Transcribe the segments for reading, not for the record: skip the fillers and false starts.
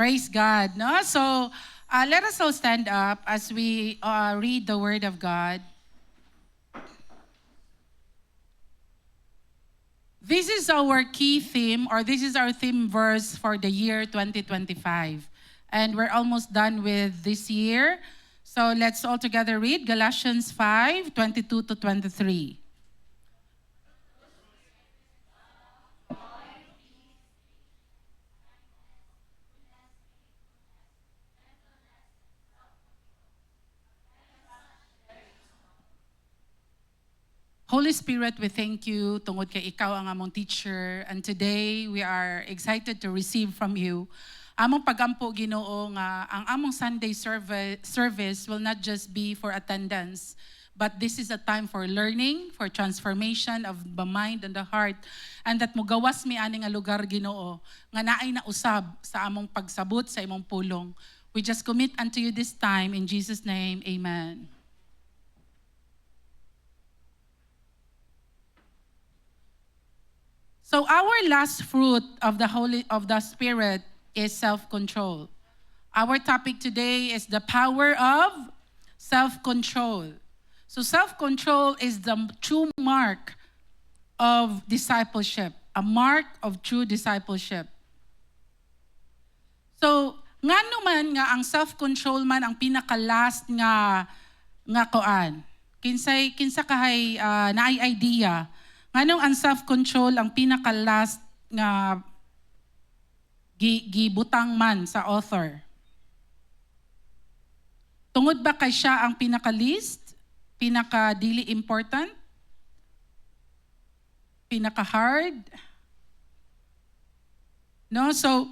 Praise God. No? So let us all stand up as we read the Word of God. This is our key theme, or this is our theme verse for the year 2025. And we're almost done with this year. So let's all together read Galatians 5:22 to 23. Holy Spirit, we thank you tungod kay ikaw ang among teacher, and today we are excited to receive from you. Among pagampo Ginoo nga ang among Sunday service will not just be for attendance, but this is a time for learning, for transformation of the mind and the heart, and that mugawas mi ani nga lugar Ginoo nga naay na usab sa among pagsabot sa imong pulong. We just commit unto you this time in Jesus' name. Amen. So our last fruit of the Spirit is self-control. Our topic today is the power of self-control. So self-control is the true mark of discipleship, a mark of true discipleship. So ngano man nga ang self-control man ang pinaka-last nga koan. Kinsa kahay naay idea. Nganong ang self-control ang pinaka-last nga gibutang man sa author? Tungod ba kay siya ang pinaka-least? Pinaka-dili important? Pinaka-hard? No? So,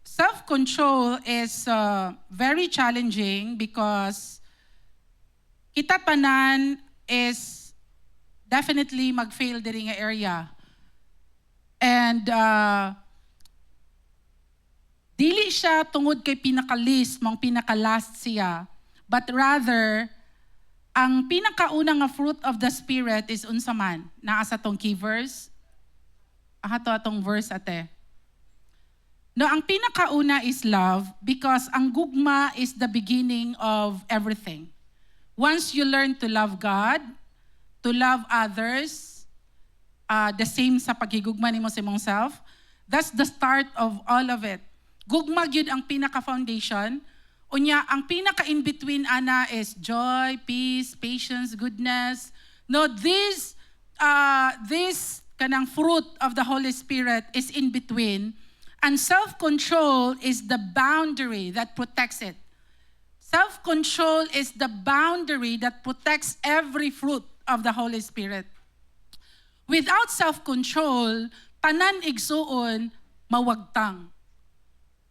self-control is very challenging because kita tanan is definitely mag-fail diri nga area. And dili siya tungod kay pinaka-least, mong pinaka-last siya, but rather, ang pinakauna nga fruit of the Spirit is unsa man. Naa sa tong key verse. Ato atong verse ate. No, ang pinakauna is love because ang gugma is the beginning of everything. Once you learn to love God, to love others, the same sa paghigugma nimo sa imong self, that's the start of all of it. Gugma gyud ang pinaka-foundation. Unya, ang pinaka-in-between ana is joy, peace, patience, goodness. No, this kanang fruit of the Holy Spirit is in between, and self-control is the boundary that protects it. Self-control is the boundary that protects every fruit of the Holy Spirit. Without self-control, tanan igsuon mawagtang.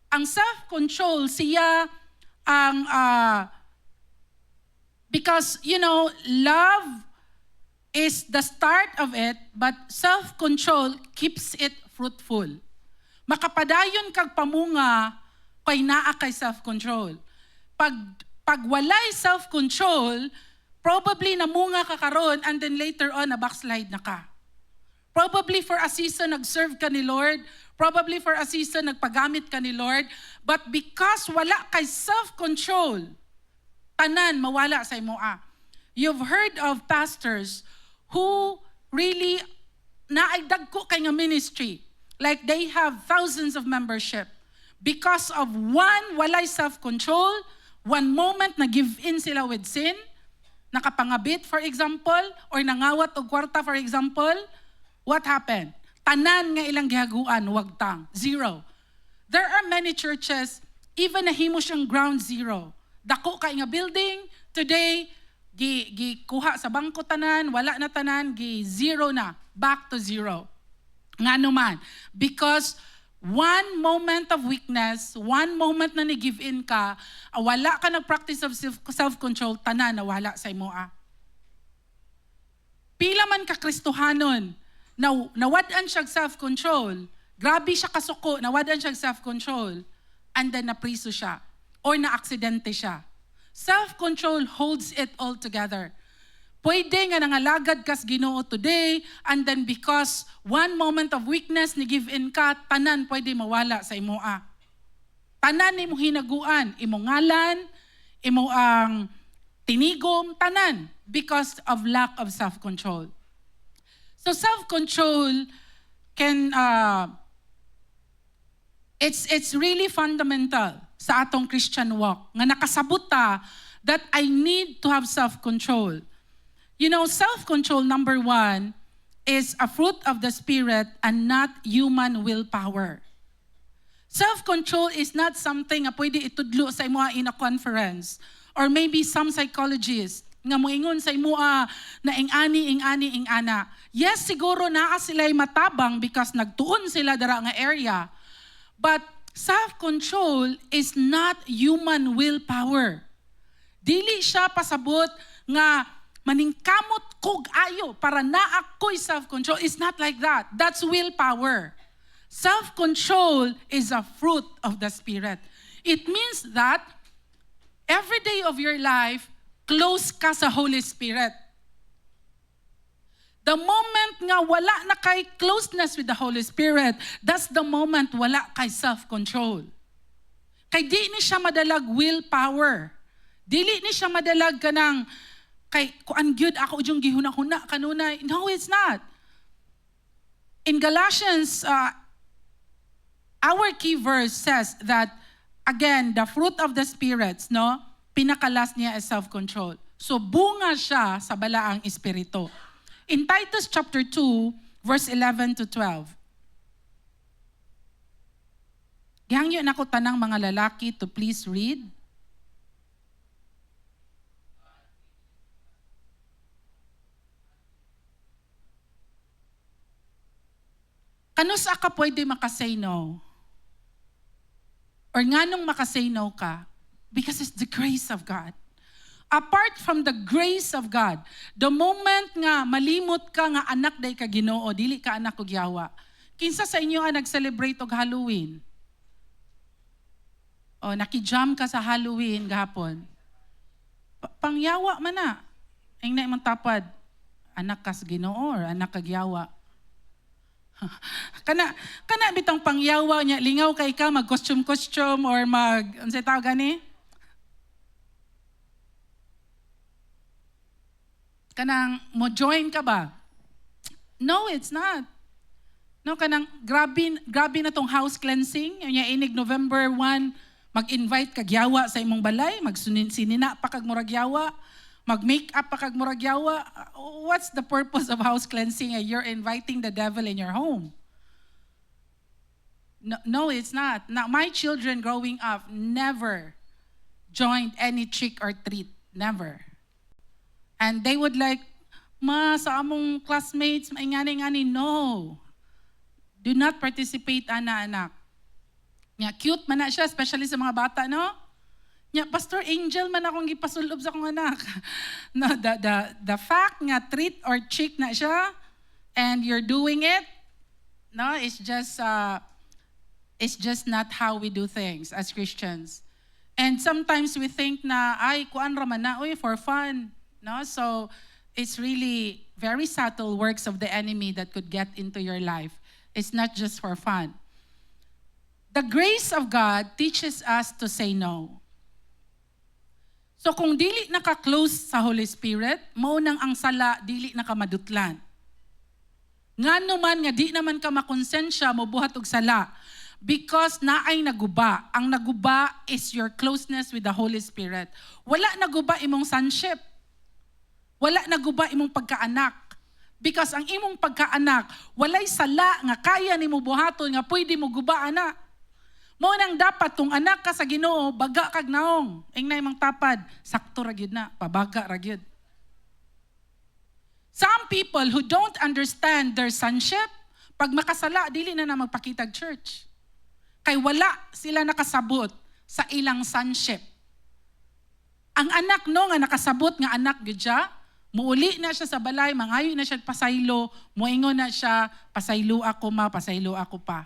Ang self-control siya ang because love is the start of it, but self-control keeps it fruitful. Makapadayon kag pamunga kay naa kay self-control. Pag walay self-control, probably namunga ka karon and then later on, na-backslide na ka. Probably for a season, nag-serve ka ni Lord. Probably for a season, nagpagamit ka ni Lord. But because wala kay self-control, tanan, mawala sa imoa. You've heard of pastors who really naagdag ko kay nga ministry. Like they have thousands of membership. Because of one walay self-control, one moment na give in sila with sin, nakapangabit, for example, or nangawat og kwarta, for example, what happened? Tanan nga ilang gihaguan, wagtang, zero. There are many churches, even nahimo siyang ground zero. Dako kay nga building, today, gikuha sa bangko tanan, wala na tanan, zero na, back to zero. Nga naman, because one moment of weakness, one moment na ni-give in ka, wala ka nag-practice of self-control, tanan na wala sa imoa. Pila man ka Kristohanon, nawadan siya self-control, grabe siya kasuko, nawadan siya self-control, and then napriso siya, or na-aksidente siya. Self-control holds it all together. Pwede nga nangalagad kas Ginoo today, and then because one moment of weakness ni give in ka, tanan pwede mawala sa imoa. Tanan imo hinaguan, imo ngalan, imo ang tinigom, tanan, because of lack of self-control. So self-control can, it's really fundamental sa atong Christian walk. Nga nakasabot ta that I need to have self-control. You know, self-control, number 1, is a fruit of the Spirit and not human willpower. Self-control is not something na pwede itudlo sa imoa in a conference, or maybe some psychologists nga moingon sa imoa na ingani. Yes, siguro naa sila'y matabang because nagtuon sila dara nga area. But self-control is not human willpower. Dili siya pasabot nga maningkamot kog ayo para naakoy self-control. It's not like that. That's willpower. Self-control is a fruit of the Spirit. It means that every day of your life, close ka sa Holy Spirit. The moment nga wala na kay closeness with the Holy Spirit, that's the moment wala kay self-control. Kay di ni siya madalag willpower. Dili ni siya madalag kanang kay kuan gyud ako ujung gihuna-huna kanunay. No, it's not. In Galatians, our key verse says that, again, the fruit of the spirits, no, pinakalas niya is self-control. So bunga siya sa balaang espiritu. In Titus chapter 2, verse 11 to 12. Gihangyo nako tanang mga lalaki to please read. Kanus ka pwede makasay no? Or nganong makasay no ka? Because it's the grace of God. Apart from the grace of God, the moment nga malimot ka nga anak day ka Ginoo, dili ka anak og yawa. Kinsa sa inyo ang nag-celebrate og Halloween? O nakijam ka sa Halloween gahapon. Pangyawa man na. Ang na imong tapad, anak ka sa Ginoo or anak kag yawa. kana bitang pangyawa niya, lingaw kay ka, mag-costume or unsay tawag gani? Kanang mo join ka ba? No, it's not. No, kanang grabe na tong house cleansing. Nya inig November 1, mag-invite kag yawa sa imong balay, sinina pa kag murag yawa, mag-make up pa kag murag yawa. What's the purpose of house cleansing? You're inviting the devil in your home. No, it's not. Now, my children growing up never joined any trick or treat. Never. And they would like, ma, sa among classmates, maingani-ngani. No. Do not participate, anak. Nga, cute man na siya, especially sa mga bata, no? Nya, Pastor Angel man akong gipasulob sa akong anak. No, the fact nga treat or trick na siya and you're doing it, no, it's just not how we do things as Christians. And sometimes we think na, ay, kuan raman na, for fun. No, so it's really very subtle works of the enemy that could get into your life. It's not just for fun. The grace of God teaches us to say no. So kung dili naka-close sa Holy Spirit, mao nang ang sala dili nakamadutlan. Ngano man nga di naman ka makonsensya mo buhat og sala because naay naguba. Ang naguba is your closeness with the Holy Spirit. Wala naguba imong sonship. Wala naguba imong pagkaanak. Because ang imong pagkaanak, walay sala nga kaya nimo buhaton nga pwede mo guba ana. Mo nang dapat kung anak ka sa Ginoo, baga kag naong. Ingnay mang tapad, sakto ra gyud na, pabaga ra gyud. Some people who don't understand their sonship, pag makasala dili na magpakitag church. Kay wala sila nakasabot sa ilang sonship. Ang anak no nga nakasabot nga anak gyud siya, muuli na siya sa balay, mangayo na siya pasaylo, moingon na siya, pasaylo ako ma, pasaylo ako pa.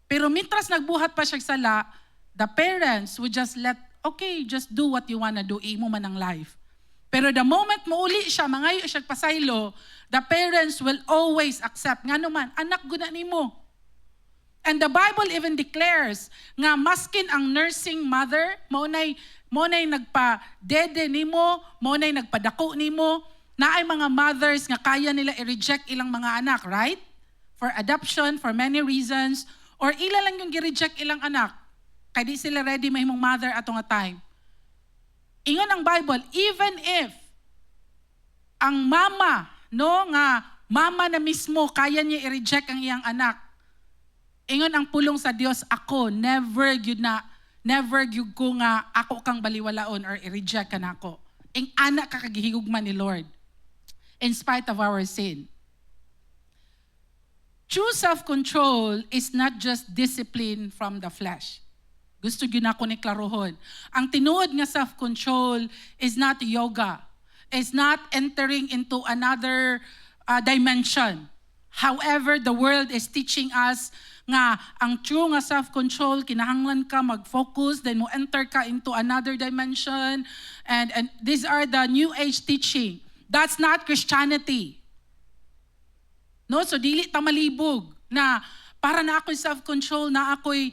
Pero mitras nagbuhat pa siya sala, the parents would just let, okay, just do what you wanna do, imo man ang life. Pero the moment mauli siya, mangayo siya pasaylo, the parents will always accept. Nga naman, anak guna nimo. And the Bible even declares nga maskin ang nursing mother, maunay nagpa-dede nimo, maunay nagpadako nimo, na ay mga mothers nga kaya nila i-reject ilang mga anak, right? For adoption, for many reasons, or ila lang yung gi-reject ilang anak. Kaya di sila ready mahimong mother ato nga time. Ingon ang Bible, even if ang mama, no, nga mama na mismo kaya niya i-reject ang iyang anak, ingon ang pulong sa Dios, ako never gyud ko nga ako kang baliwalaon or i-reject ka nako. Ing anak ka kagihigugman ni Lord in spite of our sin. True self-control is not just discipline from the flesh. Gusto gyud nako ni klarohon. Ang tinuod nga self-control is not yoga. It's not entering into another dimension. However, the world is teaching us nga ang true nga self-control, kinahanglan ka mag-focus, then mo enter ka into another dimension. And these are the New Age teaching. That's not Christianity. No, so dili ta malibog na para na ako'y self-control, na ako'y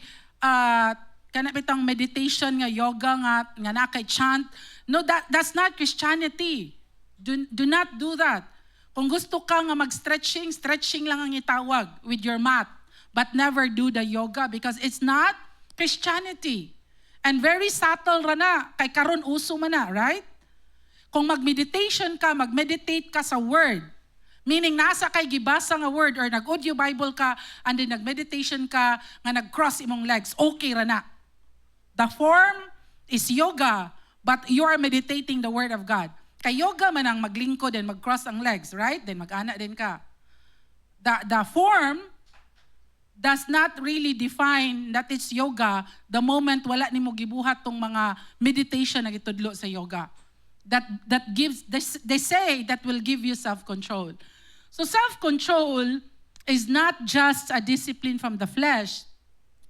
kanapitang meditation nga yoga nga na kay chant. No, that's not Christianity. Do not do that. Kung gusto ka nga mag-stretching, stretching lang ang itawag with your mat. But never do the yoga because it's not Christianity. And very subtle ra na, kay karon uso man na, right? Kung mag-meditation ka, mag-meditate ka sa word, meaning nasa kay gibasa nga word or nag-audio Bible ka and then nag-meditation ka nga nag-cross imong legs, okay ra na. The form is yoga, but you are meditating the word of God. Kay yoga man ang maglingkod and mag-cross ang legs, right? Then mag-ana din ka. The form does not really define that it's yoga the moment wala nimo gibuhat tong mga meditation na gitudlo sa yoga. That gives, they say that will give you self-control. So self-control is not just a discipline from the flesh,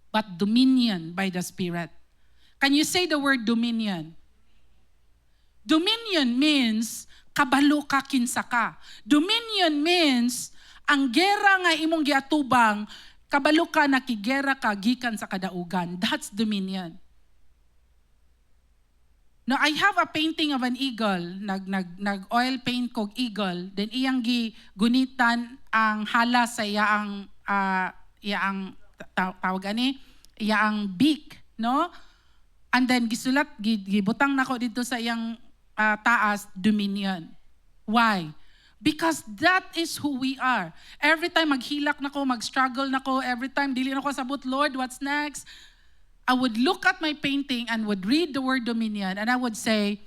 but dominion by the Spirit. Can you say the word dominion? Dominion means kabalo ka kinsa ka. Dominion means ang gera nga imong giatubang, kabalo ka nakigera ka gikan sa kadaugan. That's dominion. Now, I have a painting of an eagle. Nag-oil paint kog eagle. Then iyang gunitan ang hala sa iyaang tawag ani, iyaang beak, no? And then gisulat, gibutang nako dito sa iyang taas, dominion. Why? Because that is who we are. Every time maghilak nako, mag-struggle nako, every time dili nako sabot, Lord, what's next? I would look at my painting and would read the word dominion and I would say,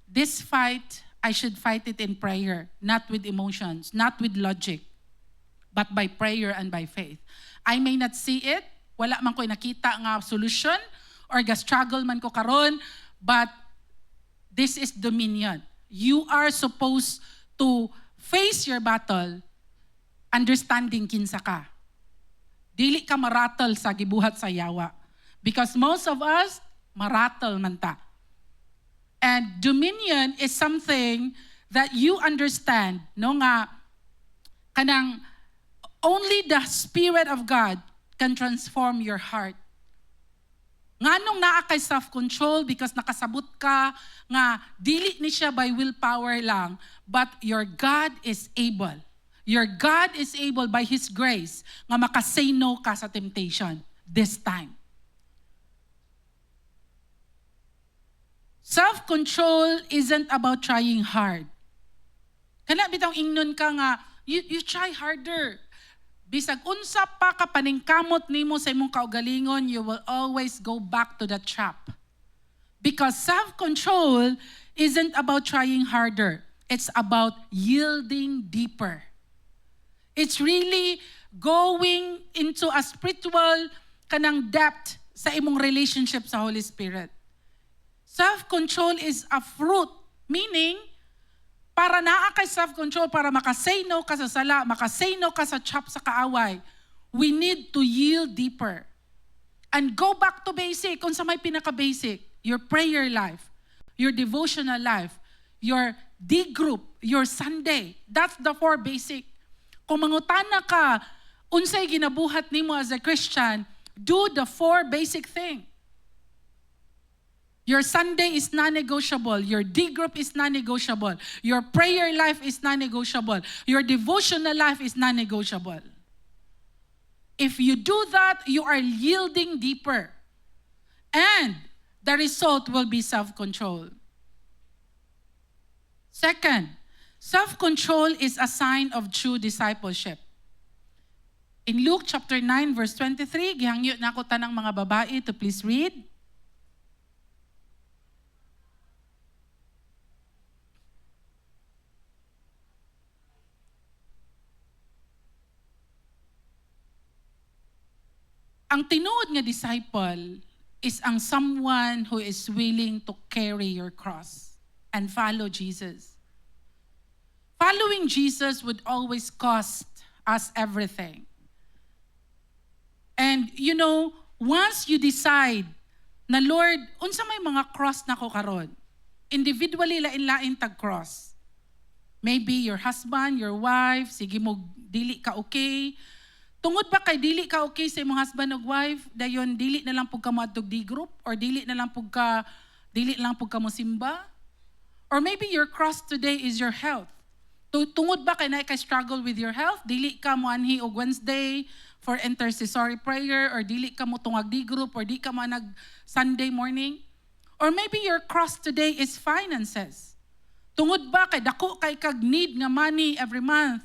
this fight, I should fight it in prayer, not with emotions, not with logic, but by prayer and by faith. I may not see it, wala man ko'y nakita nga solution, or ga-struggle man ko karon, but this is dominion. You are supposed to face your battle, understanding kinsa ka. Dili ka marattle sa gibuhat sa yawa. Because most of us, marattle man ta. And dominion is something that you understand, no nga, kanang only the Spirit of God can transform your heart. Nganong naa kay self-control because nakasabot ka nga dili ni siya by willpower lang, but your God is able. Your God is able by His grace nga makasay no ka sa temptation this time. Self-control isn't about trying hard. Kana bitang ingnon ka nga, you try harder. Bisag unsa pa ka paningkamot nimo sa imong kaugalingon, you will always go back to the trap. Because self-control isn't about trying harder. It's about yielding deeper. It's really going into a spiritual kanang depth sa imong relationship sa Holy Spirit. Self-control is a fruit, meaning, para naa kay self-control, para makasay no ka sa sala, makasay no ka sa trap sa kaaway, we need to yield deeper. And go back to basic, kung sa may pinaka-basic, your prayer life, your devotional life, your D group, your Sunday. That's the 4 basic. Kung mangutana ka, unsay ginabuhat nimo as a Christian, do the 4 basic thing. Your Sunday is non-negotiable. Your D group is non-negotiable. Your prayer life is non-negotiable. Your devotional life is non-negotiable. If you do that, you are yielding deeper. And the result will be self-control. Second, self-control is a sign of true discipleship. In Luke chapter 9, verse 23, gihangyo na ako tanang mga babae to please read. Ang tinuod nga disciple is ang someone who is willing to carry your cross and follow Jesus. Following Jesus would always cost us everything. And you know, once you decide na Lord, unsa may mga cross na ko karon? Individually lain-lain tag cross. Maybe your husband, your wife, sige mo dili ka okay. Tungod ba kay dili ka okay sa imong husband ug wife, dayon dili na lang pug ka moadtog D group or dili na lang pug ka mo simba? Or maybe your cross today is your health. Tungod ba kay na ka struggle with your health, dili ka mo anhi og Wednesday for intercessory prayer or dili ka mo tungag D group or di ka mo nag Sunday morning? Or maybe your cross today is finances. Tungod ba kay dako kay kag need nga money every month,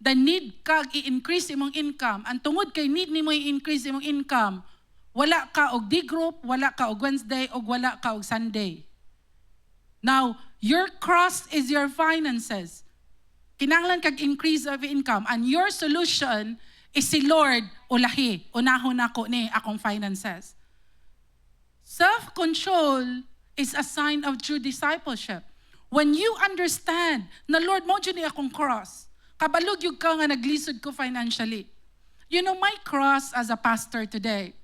the need kag i-increase imong income. Ang tungod kay need nimo i-increase imong income, wala ka og D group, wala ka og Wednesday, og wala ka og Sunday. Now, your cross is your finances. Kinahanglan kag increase of income, and your solution is si Lord, ulahi, unahon ako ni akong finances. Self-control is a sign of true discipleship. When you understand na Lord, mo dyan ni akong cross, kabalog yung ka nga naglisod ko financially. You know, my cross as a pastor today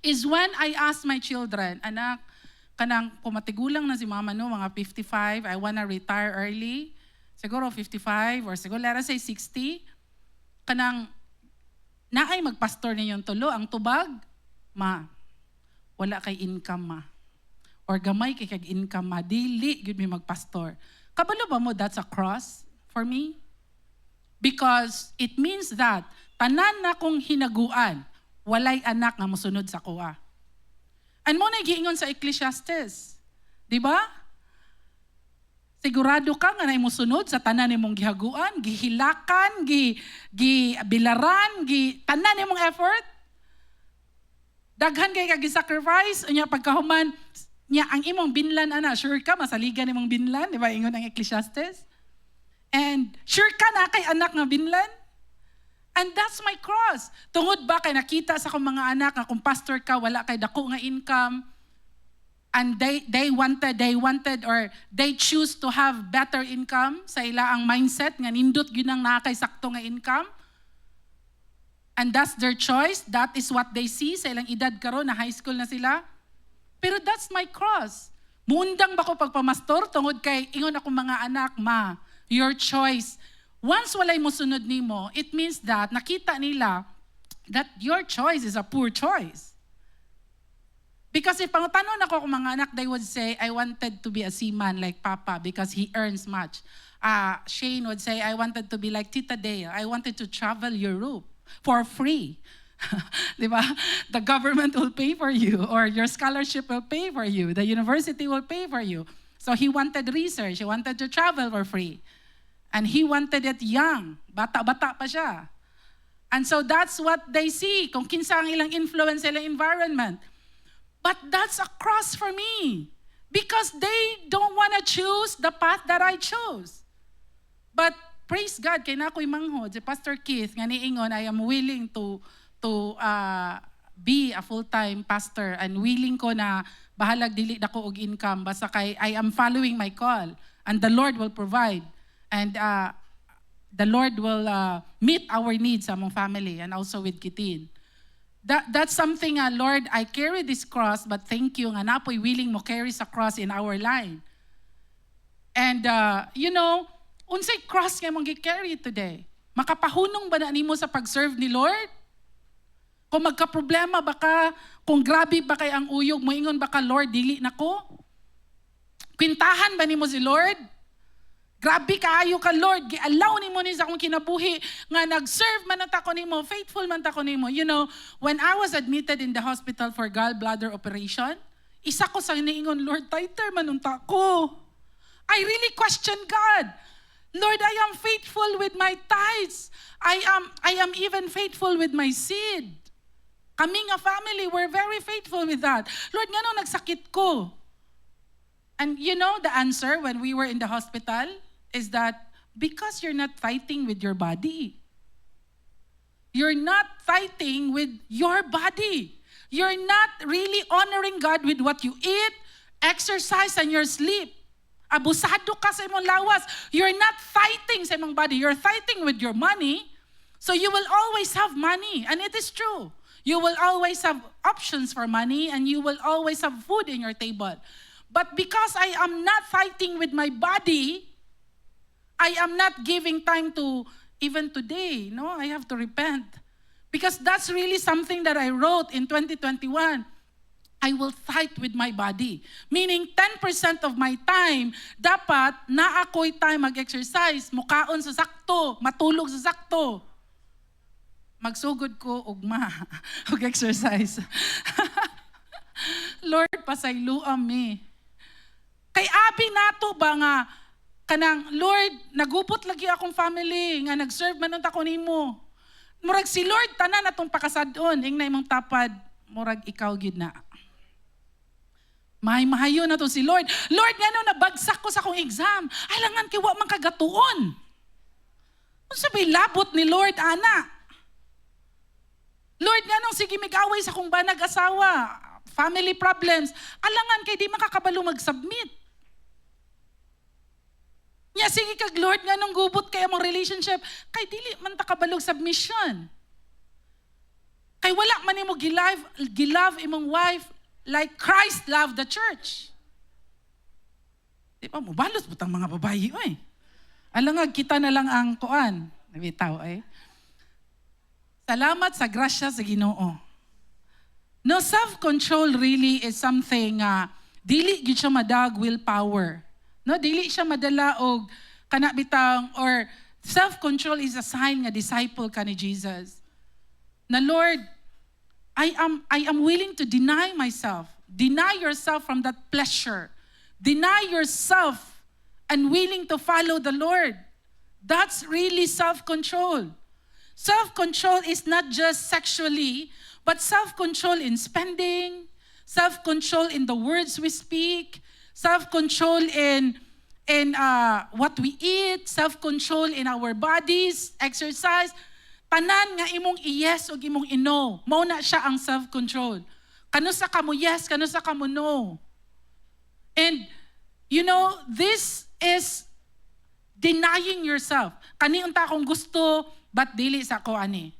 is when I ask my children, anak, kanang pumatigulang na si mama no, mga 55, I wanna retire early, siguro 55 or siguro let us say 60, kanang naay magpastor ninyong tulo, ang tubag, ma, wala kay income ma. Or gamay kay kag income ma, dili yun may magpastor. Kabalo ba mo that's a cross for me? Because it means that tanan na kong hinaguan, walay anak nga mosunod sa kuha. And mo na giingon sa Ecclesiastes, di ba? Sigurado ka nga na mosunod sa tanan nimong gihaguan, gihilakan, gibilaran, tanan nimong effort. Daghan kay kag sacrifice, unya pagkahuman nya ang imong binlan ana, sure ka masaligan nimong binlan, di ba? Ingon ang Ecclesiastes. And sure ka na kay anak nga binlan? And that's my cross. Tungod ba kay nakita sa akong mga anak nga kung pastor ka, wala kay dako nga income, and they wanted or they choose to have better income sa ilaang mindset nga nindot gyud ang naa kay sakto nga income. And that's their choice. That is what they see sa ilang edad karon na high school na sila. Pero that's my cross. Muundang ba ko pagpamastor tungod kay ingon ako mga anak, ma, your choice. Once walay mo sunod nimo, it means that nakita nila that your choice is a poor choice. Because if pangutanon ako kung mga anak, they would say, I wanted to be a seaman like Papa because he earns much. Shane would say, I wanted to be like Tita Dale. I wanted to travel Europe for free. Di ba? The government will pay for you or your scholarship will pay for you. The university will pay for you. So he wanted research. He wanted to travel for free. And he wanted it young. Bata-bata pa siya. And so that's what they see. Kung kinsa ang ilang influence sa ilang environment. But that's a cross for me. Because they don't want to choose the path that I chose. But praise God, kay na ako'y manghod, si Pastor Keith, nga niingon, I am willing to be a full-time pastor and willing ko na bahalag dili dako og income basta kay I am following my call and the Lord will provide and the Lord will meet our needs among family and also with Kitin. That's something, Lord, I carry this cross but thank you nga napoy willing mo carry sa cross in our line. And unsay cross nga mong gi-carry today? Makapahunong ba na nimo sa pag-serve ni Lord? Kung magka-problema baka, kung grabe ba kay ang uyog, moingon baka, Lord, dili nako? Kwintahan ba nimo si Lord? Grabe kaayo ka, Lord. Gi-allow nimo ni sa akong kinabuhi nga nag-serve man ta ko nimo, faithful man ta ko nimo. When I was admitted in the hospital for gallbladder operation, isa ko sa niingon, Lord, tighter man unta ko. I really question God. Lord, I am faithful with my tithes. I am even faithful with my seed. Kaming a family, we're very faithful with that. Lord, ngano nagsakit ko? And the answer when we were in the hospital is that because you're not fighting with your body. You're not fighting with your body. You're not really honoring God with what you eat, exercise, and your sleep. Abusado ka sa imong lawas. You're not fighting sa imong body. You're fighting with your money. So you will always have money. And it is true. You will always have options for money and you will always have food in your table. But because I am not fighting with my body, I am not giving time to, even today, I have to repent. Because that's really something that I wrote in 2021. I will fight with my body. Meaning 10% of my time, dapat na ako'y time mag-exercise, mukaon sa sakto, matulog sa sakto. Magsugod ko, ugma, mag-exercise. Lord, pasayloam me. Kay abi nato ba nga, kanang, Lord, nagupot lagi akong family, nga nag-serve man ta ko nimo. Murag si Lord, tanan atong pakasadon, ingna imong tapad, murag ikaw gid na. Mahayo na to si Lord. Lord, nga nabagsak ko sa akong exam. Alangan kay wa man kagatuon. Kung sabi, labot ni Lord, ana. Lord, nga sige mig-away sa akong banag asawa, family problems. Alangan kay di makakabalo mag-submit. Nya sige kag Lord nga gubot kay among relationship, kay dili man ta kabalog submission. Kay wala man nimo gilove imong wife like Christ loved the church. Di ba, mubalos butang mga babae, oy. Alangag, kita na lang ang kuan. Nabitaw, eh. Salamat sa grasya sa Ginoo. No, self-control really is something, dili gid siya madag willpower. No, dili siya madala og kanabitang, or self-control is a sign nga disciple ka ni Jesus. Na Lord, I am willing to deny myself. Deny yourself from that pleasure. Deny yourself and willing to follow the Lord. That's really self-control. Self-control is not just sexually, but self-control in spending, self-control in the words we speak, self-control in what we eat, self-control in our bodies, exercise. Tanan nga imong i-yes o imong i-no. Mao na siya ang self-control. Kano sa kamo yes, kano sa kamo no. And, this is denying yourself. Kani unta akong gusto, but dili sa ko ani.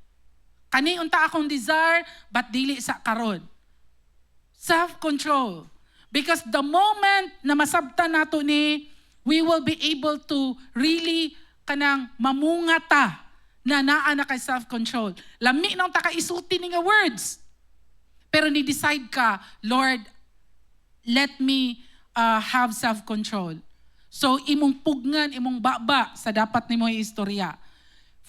Kani unta akong desire, but dili sa karon. Self-control. Because the moment na masabtan nato ni, we will be able to really kanang mamungata na naa na kay self-control. Lami nang taka-isulti ni nga words. Pero ni-decide ka, Lord, let me have self-control. So, imong pugnan, imong baba sa dapat ni mo istorya.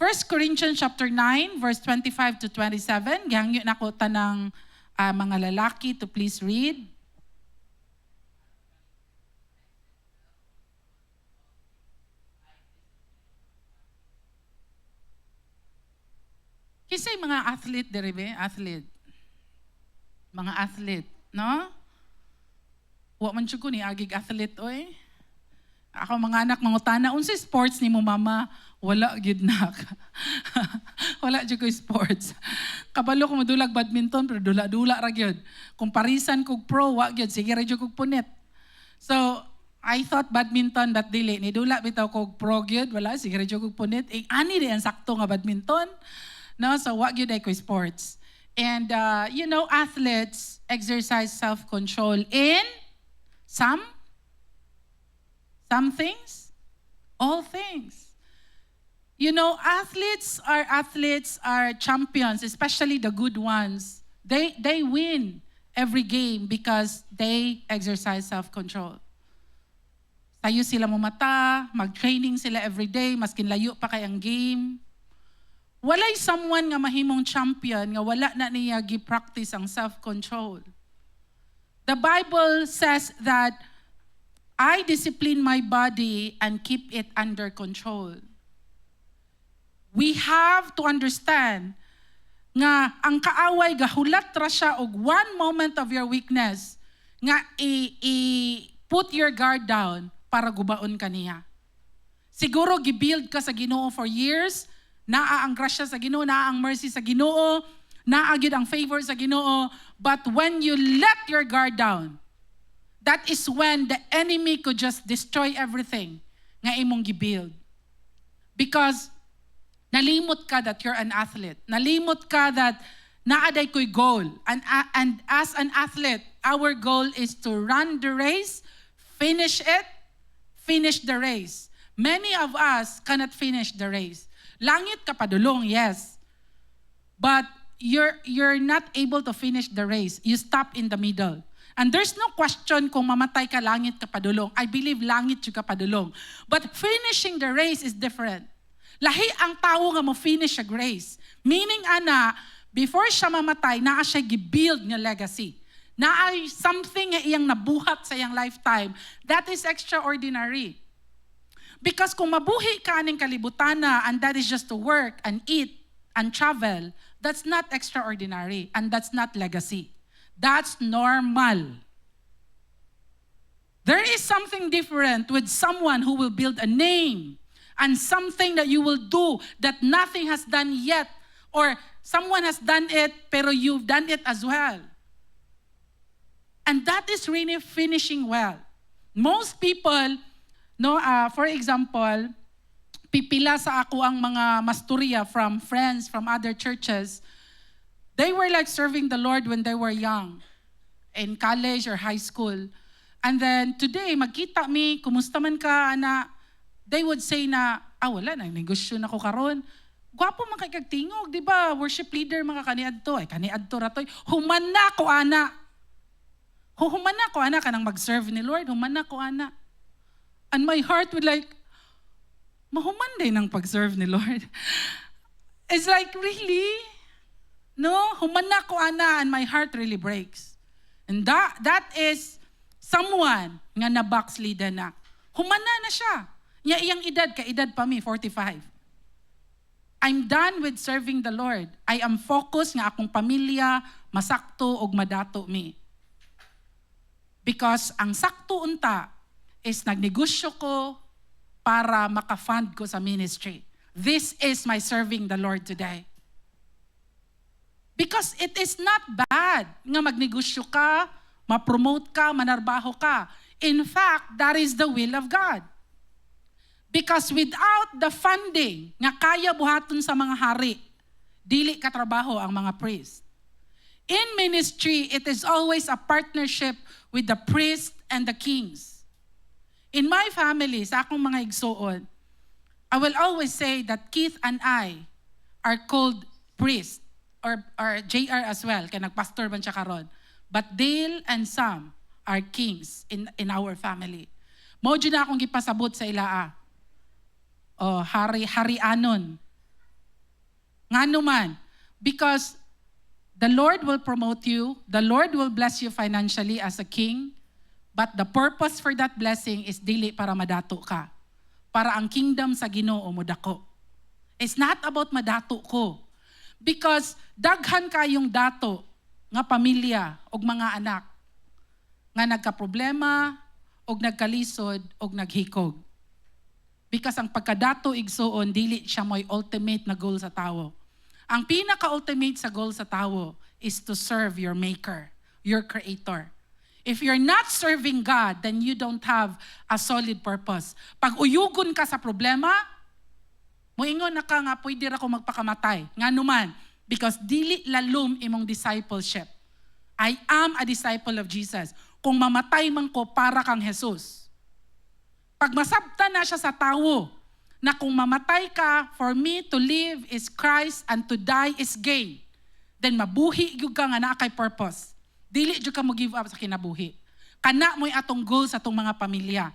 1 Corinthians chapter 9, verse 25 to 27. Gihangyo na ko tanang mga lalaki to please read. Kisay mga athlete derive, athlete. Mga athlete, no? Wa man jud ko ni agig athlete oy. Ako mga anak mangutana, unsay sports nimo mama? Wala gyud nak. Wala jud ko sports. Kabalo ko madulag badminton pero dula-dula ra gyud. Kung parisan kog pro wa gyud, sige ra jud kog punit. So I thought badminton but dili ni dula bitaw kog pro gyud, wala sige ra jud kog punit. Ani di ang sakto nga badminton. No, so what gyud ay ko sports. And athletes exercise self-control in some Some things? All things. You know, athletes are champions, especially the good ones. They win every game because they exercise self-control. Tayo sila mumata, mag-training sila every day, maskin layo pa kay ang game. Walay someone nga mahimong champion nga wala na niya gi-practice ang self-control. The Bible says that I discipline my body and keep it under control. We have to understand nga ang kaaway gahulat ra siya og one moment of your weakness nga put your guard down para gubaon ka niya. Siguro gibuild ka sa Ginoo for years, naa ang grasya sa Ginoo, naa ang mercy sa Ginoo, naa gyud ang favor sa Ginoo, but when you let your guard down, that is when the enemy could just destroy everything nga imong gibuild. Because nalimot ka that you're an athlete. Nalimot ka that naaday ko'y goal. And as an athlete, our goal is to run the race, finish the race. Many of us cannot finish the race. Langit ka padulong, yes. But you're not able to finish the race. You stop in the middle. And there's no question kung mamatay ka langit ka padulong. I believe langit yung ka padulong. But finishing the race is different. Lahi ang tao nga mo finish a grace. Meaning ana, before siya mamatay, naa siya gibuild nga legacy. Naa something nga iyang nabuhat sa iyang lifetime. That is extraordinary. Because kung mabuhi ka aning kalibutana and that is just to work and eat and travel, that's not extraordinary and that's not legacy. That's normal. There is something different with someone who will build a name and something that you will do that nothing has done yet, or someone has done it pero you've done it as well. And that is really finishing well. Most people, for example, pipila sa ako ang mga masturya from friends from other churches. They were like serving the Lord when they were young, in college or high school. And then today, magkita mi, kumusta man ka, ana, they would say na, wala na, negosyo na ko karon. Gwapo man kay kagtingog, di ba? Worship leader mga kaniadto, kaniadto ratoy. Human na ko ana. Human na ko ana kanang mag-serve ni Lord, human na ko ana. And my heart would like, mahuman din ang pag-serve ni Lord. It's like, really? No, human na ko ana, and my heart really breaks. And that is someone nga na-backslida na. Human na siya. Nya iyang edad, ka-edad pa mi, 45. I'm done with serving the Lord. I am focused nga akong pamilya, masakto og madato mi. Because ang sakto unta is nagnegosyo ko para maka-fund ko sa ministry. This is my serving the Lord today. Because it is not bad nga magnegosyo ka, ma-promote ka, manarbaho ka. In fact, that is the will of God. Because without the funding nga kaya buhaton sa mga hari, dili katrabaho ang mga priest. In ministry, it is always a partnership with the priest and the kings. In my family, sa akong mga igsoon, I will always say that Keith and I are called priests, or JR as well, kaya nagpastor man siya karon. But Dale and Sam are kings in our family. Mao jud na akong gipasabot sa ilaa. Hari-anon. Ngano man, because the Lord will promote you, the Lord will bless you financially as a king, but the purpose for that blessing is dili para madato ka. Para ang kingdom sa Ginoo mo dako. It's not about madato ko. Because daghan kayong dato nga pamilya og mga anak nga nagka-problema og nagkalisod og naghikog. Because ang pagkadato igsoon dili siya mo'y ultimate na goal sa tao. Ang pinaka-ultimate sa goal sa tao is to serve your maker, your creator. If you're not serving God, then you don't have a solid purpose. Pag uyugon ka sa problema, moingon na ka nga, pwede ra ko magpakamatay. Nga naman, because dili lalum imong discipleship. I am a disciple of Jesus. Kung mamatay man ko para kang Jesus. Pag masabta na siya sa tawo, na kung mamatay ka, for me to live is Christ and to die is gain. Then mabuhi gyud ka nga naa kay purpose. Dili gyud ka mo give up sa kinabuhi. Kana mo'y atong goal sa atong mga pamilya.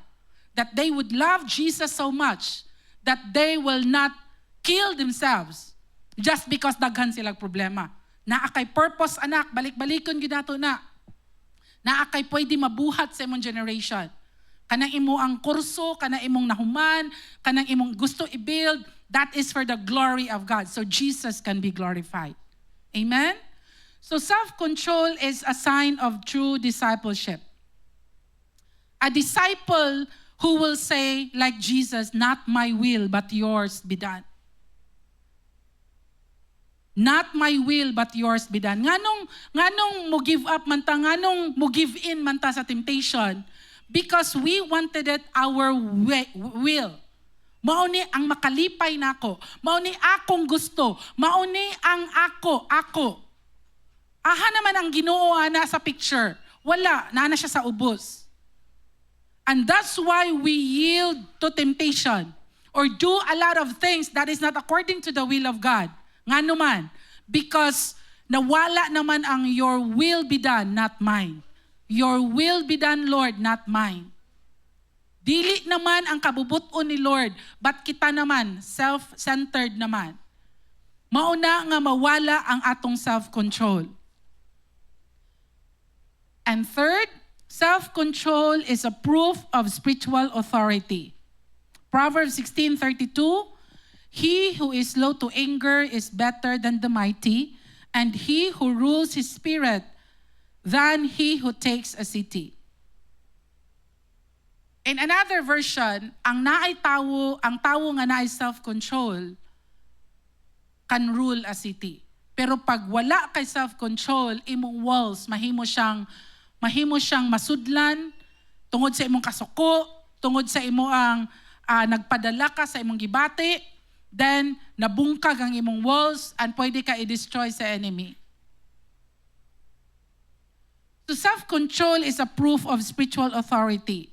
That they would love Jesus so much that they will not kill themselves just because daghan silang problema. Naa kay purpose anak, balik-balikon gyud nato na. Naa kay pwede mabuhat sa imong generation. Kanang imo ang kurso, kanang imong nahuman, kanang imong gusto i-build, that is for the glory of God. So Jesus can be glorified. Amen? So self-control is a sign of true discipleship. A disciple who will say, like Jesus, not my will, but yours be done. Not my will, but yours be done. Nganong mo give up man ta, nganong mo give in man ta sa temptation? Because we wanted it our will. Mauni ang makalipay nako. Mauni akong gusto. Mauni ang ako. Aha naman ang Ginoo ana sa picture. Wala, naana siya sa ubos. And that's why we yield to temptation or do a lot of things that is not according to the will of God. Ngano man? Because nawala naman ang your will be done, not mine. Your will be done, Lord, not mine. Dili naman ang kabubuton ni Lord, but kita naman, self-centered naman. Mauna nga mawala ang atong self-control. And third, self-control is a proof of spiritual authority. Proverbs 16:32, he who is slow to anger is better than the mighty, and he who rules his spirit than he who takes a city. In another version, ang tawo nga naay self-control can rule a city. Pero pag wala kay self-control, imong walls mahimo siyang masudlan tungod sa imong kasuko, tungod sa imo ang nagpadala ka sa imong gibati, then nabungkag ang imong walls and pwede ka i-destroy sa enemy. So self-control is a proof of spiritual authority.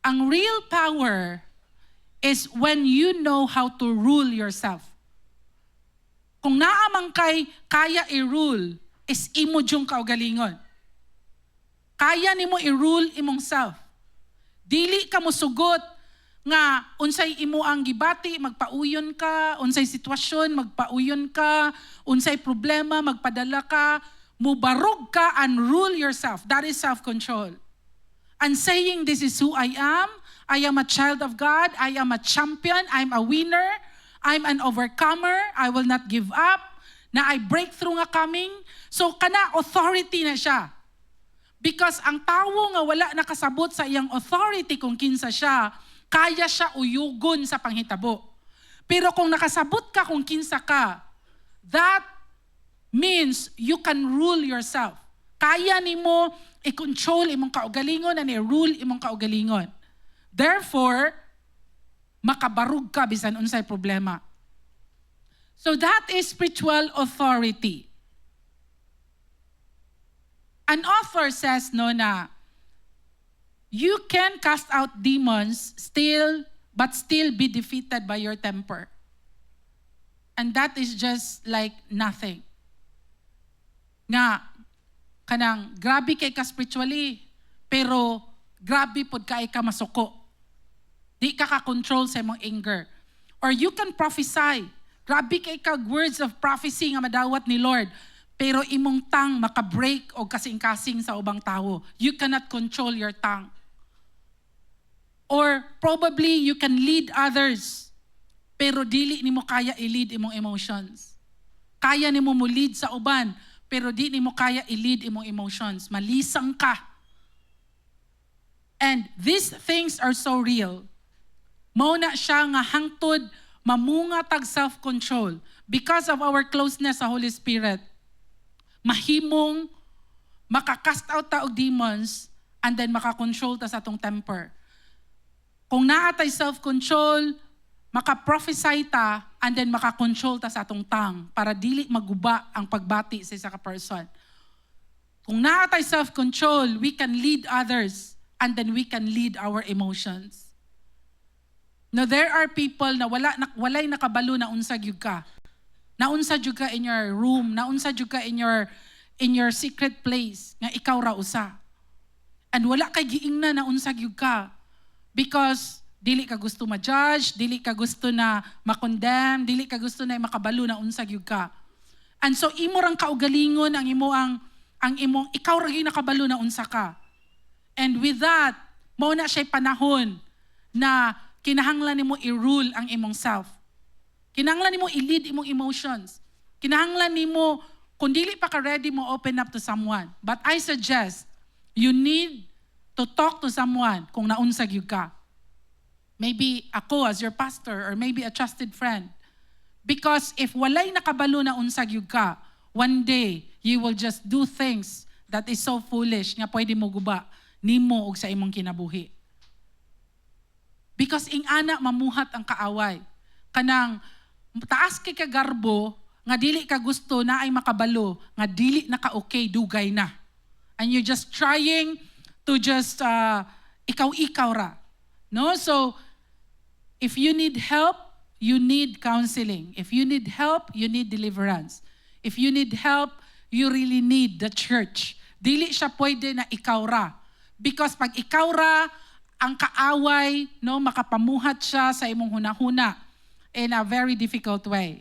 Ang real power is when you know how to rule yourself. Kung naamang kaya i-rule, is imo jung kaugalingon. Kaya nimo i-rule imong self. Dili ka mo sugot nga unsay imo ang gibati, magpauyon ka, unsay sitwasyon, magpauyon ka, unsay problema, magpadala ka, mubarog ka and rule yourself. That is self-control. And saying, this is who I am a child of God, I am a champion, I'm a winner, I'm an overcomer, I will not give up, na ay breakthrough nga coming. So kana authority na siya. Because ang tawo nga wala nakasabot sa iyang authority kung kinsa siya, kaya siya uyugon sa panghitabo. Pero kung nakasabot ka kung kinsa ka, that means you can rule yourself. Kaya nimo i-control imong kaugalingon and i-rule imong kaugalingon. Therefore, makabarug ka bisan unsay problema. So that is spiritual authority. An author says na you can cast out demons but still be defeated by your temper. And that is just like nothing. Nga, kanang grabe kay ka spiritually, pero grabe pod kay ka masuko. Di ka ka-control sa imong anger. Or you can prophesy. Grabe kay ka words of prophecy nga madawat ni Lord, pero imong tongue maka-break o kasing-kasing sa ubang tao. You cannot control your tongue. Or probably you can lead others, pero dili nimo kaya i-lead imong emotions. Kaya nimo mo lead sa uban, pero di nimo kaya i-lead imong emotions. Malisang ka. And these things are so real. Mao na siya nga hangtod mamunga tag self-control because of our closeness sa Holy Spirit. Mahimong makakast out ta og demons and then makakontrol ta sa atong temper. Kung naatay self-control, maka-prophesy ta and then makakontrol ta sa atong tongue para dili maguba ang pagbati sa isa ka person. Kung naatay self-control, we can lead others and then we can lead our emotions. No, there are people na walay nakabalo na unsag yug ka. Naunsa jud ka in your room, naunsa jud ka in your secret place nga ikaw ra usa. And wala kay giingna na unsag yug ka because dili ka gusto ma-judge, dili ka gusto na ma-condemn, dili ka gusto na makabalo na unsag yug ka. And so imo rang kaugalingon ang imong ikaw ra gyud nakabalo na unsa ka. And with that, mao na siya panahon na kinahanglan nimo i-rule ang imong self. Kinahanglan nimo i-lead imong emotions. Kinahanglan nimo kung dili pa ka ready mo open up to someone. But I suggest you need to talk to someone kung naunsag yug ka. Maybe ako as your pastor or maybe a trusted friend. Because if walay nakabalo na unsag yug ka, one day you will just do things that is so foolish nga pwede mo guba nimo og sa imong kinabuhi. Because ing ana mamuhat ang kaaway. Kanang taas kay kagarbo nga dili ka gusto na ay makabalo nga dili na ka okay dugay na. And you're just trying to just ikaw ra. No? So if you need help, you need counseling. If you need help, you need deliverance. If you need help, you really need the church. Dili siya pwede na ikaw ra. Because pag ikaw ra ang kaaway, no, makapamuhat siya sa imong hunahuna in a very difficult way.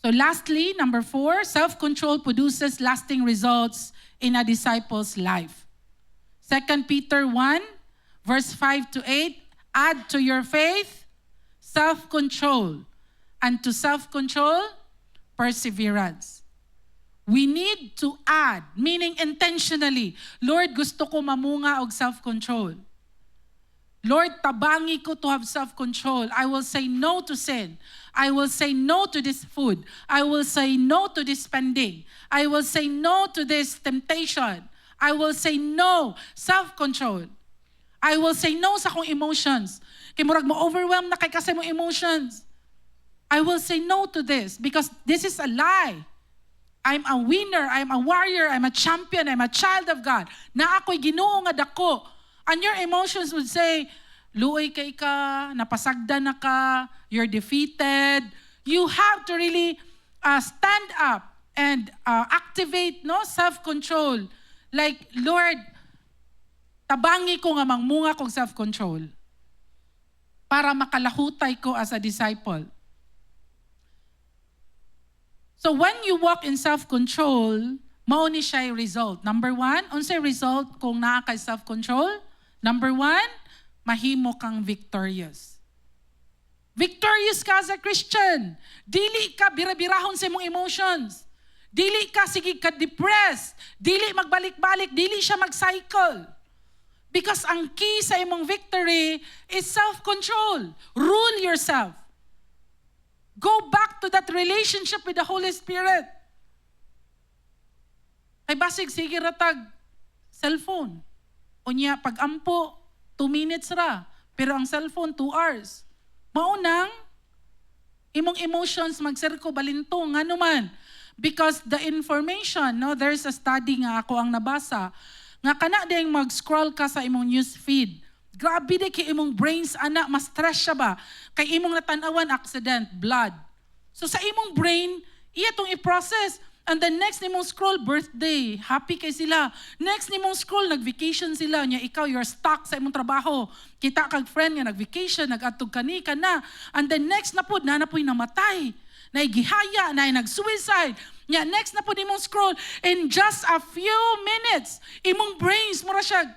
So lastly, number 4, self-control produces lasting results in a disciple's life. 2 Peter 1, verse 5 to 8, add to your faith self-control, and to self-control, perseverance. We need to add, meaning intentionally, Lord, gusto ko mamunga og self-control. Lord, tabangi ko to have self-control. I will say no to sin. I will say no to this food. I will say no to this spending. I will say no to this temptation. I will say no, self-control. I will say no sa akong emotions. Kay murag mo overwhelm na kay kasi mo emotions. I will say no to this because this is a lie. I'm a winner, I'm a warrior, I'm a champion, I'm a child of God. Na ako'y Ginoo nga dako. And your emotions would say, luoy kay ka, napasagda na ka, you're defeated. You have to really stand up and activate self-control. Like, Lord, tabangi ko nga mangmunga kong self-control para makalahutay ko as a disciple. So when you walk in self-control, mao ni siya result. Number 1, unsay result kung naa kay self-control? Number 1, mahimo kang victorious. Victorious ka as a Christian. Dili ka birabirahon sa imong emotions. Dili ka sige ka depressed. Dili magbalik-balik, dili siya mag-cycle. Because ang key sa imong victory is self-control. Rule yourself. Go back to that relationship with the Holy Spirit. Ay basig sige ratag cellphone. Unya pag-ampo 2 minutes ra, pero ang cellphone 2 hours. Maunang imong emotions magsirko balinto ngano man. Because the information, there's a study nga ako ang nabasa nga kana ding mag-scroll ka sa imong news feed. Grabe di kay imong brains ana mas stress siya ba? Kay imong natanawan accident, blood. So sa imong brain, iya tong i-process. And then next nimong scroll, birthday, happy kay sila. Next nimong scroll, nag-vacation sila. Nya ikaw, you're stuck sa imong trabaho. Kita kag friend nga nag-vacation, nag-atog ka na. And then next na po, na po'y namatay. Naigihaya, nag-suicide. Nya next na po nimong scroll, in just a few minutes, imong brains, mura siya,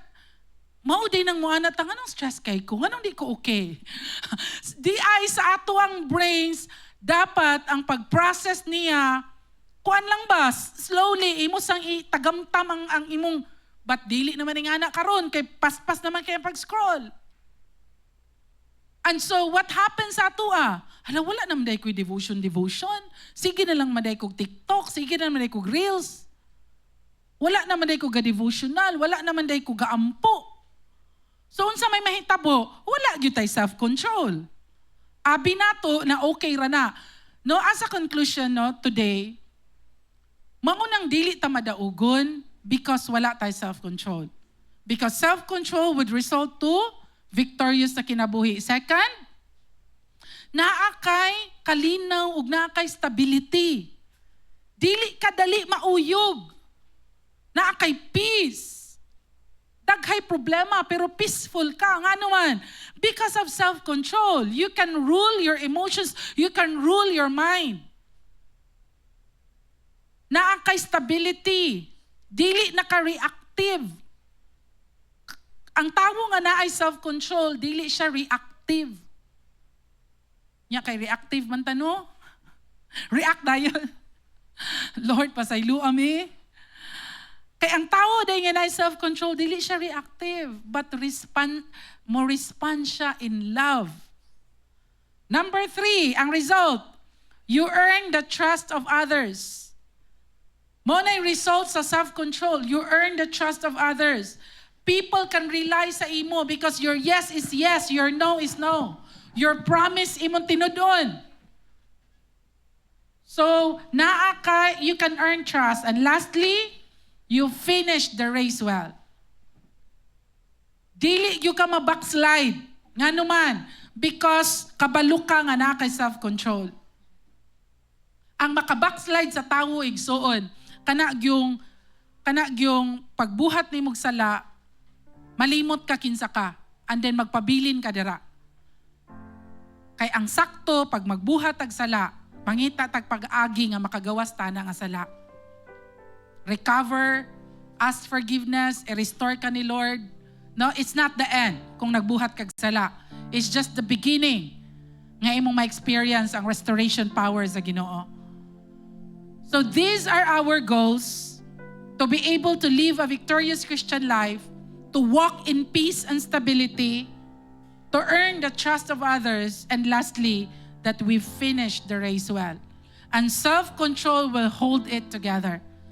mauday nang muanat, anong stress kay ko? Anong di ko okay? Di ay sa ato ang brains, dapat ang pag-process niya, kuan lang ba, slowly, imo sang itagamtam ang imong, but dili naman yung anak karon kay paspas naman kaya pag-scroll. And so, what happens sa ato wala naman day ko devotion. Sige na lang maday kong TikTok, sige na naman day kong Reels. Wala naman day ko ga-devotional, wala naman day ko ga-ampo. So, unsa may mahitabo, wala gyud tay self-control. Abi nato na okay ra na. No, as a conclusion, today, maunang dili ta madaugon Because wala tayo self-control. Because self-control would result to victorious na kinabuhi. Second, naa kay kalinaw ug naa kay stability. Dili ka dali mauyog. Naa kay peace. Daghay problema pero peaceful ka. Nga naman, because of self-control, you can rule your emotions, you can rule your mind. Naa kay stability. Dili na ka reactive. Ang tao nga na ay self-control, dili siya reactive. Nya kay reactive man tano? React dayon. Lord, pasaylo ami. Kay ang tao day nga na ay self-control, dili siya reactive, but respond siya in love. Number 3, ang result, you earn the trust of others. Mo na yung result sa self-control, you earn the trust of others. People can rely sa imo because your yes is yes, your no is no. Your promise imong tinudon. So, you can earn trust. And lastly, you finish the race well. Dili you ka ma-backslide. Nga naman, because kabalo ka nga na kay self-control. Ang maka-backslide sa tao igsoon, kana gyung pagbuhat ni mong sala, malimot ka kinsa ka, and then magpabilin ka dira. Kay ang sakto, pag magbuhat tag sala, mangita tag pag-agi nga makagawas tana nga sala. Recover, ask forgiveness, i-restore ka ni Lord. No, it's not the end kung nagbuhat kag sala. It's just the beginning nga imong ma-experience ang restoration power sa Ginoo. So these are our goals to be able to live a victorious Christian life, to walk in peace and stability, to earn the trust of others, and lastly, that we finish the race well. And self-control will hold it together.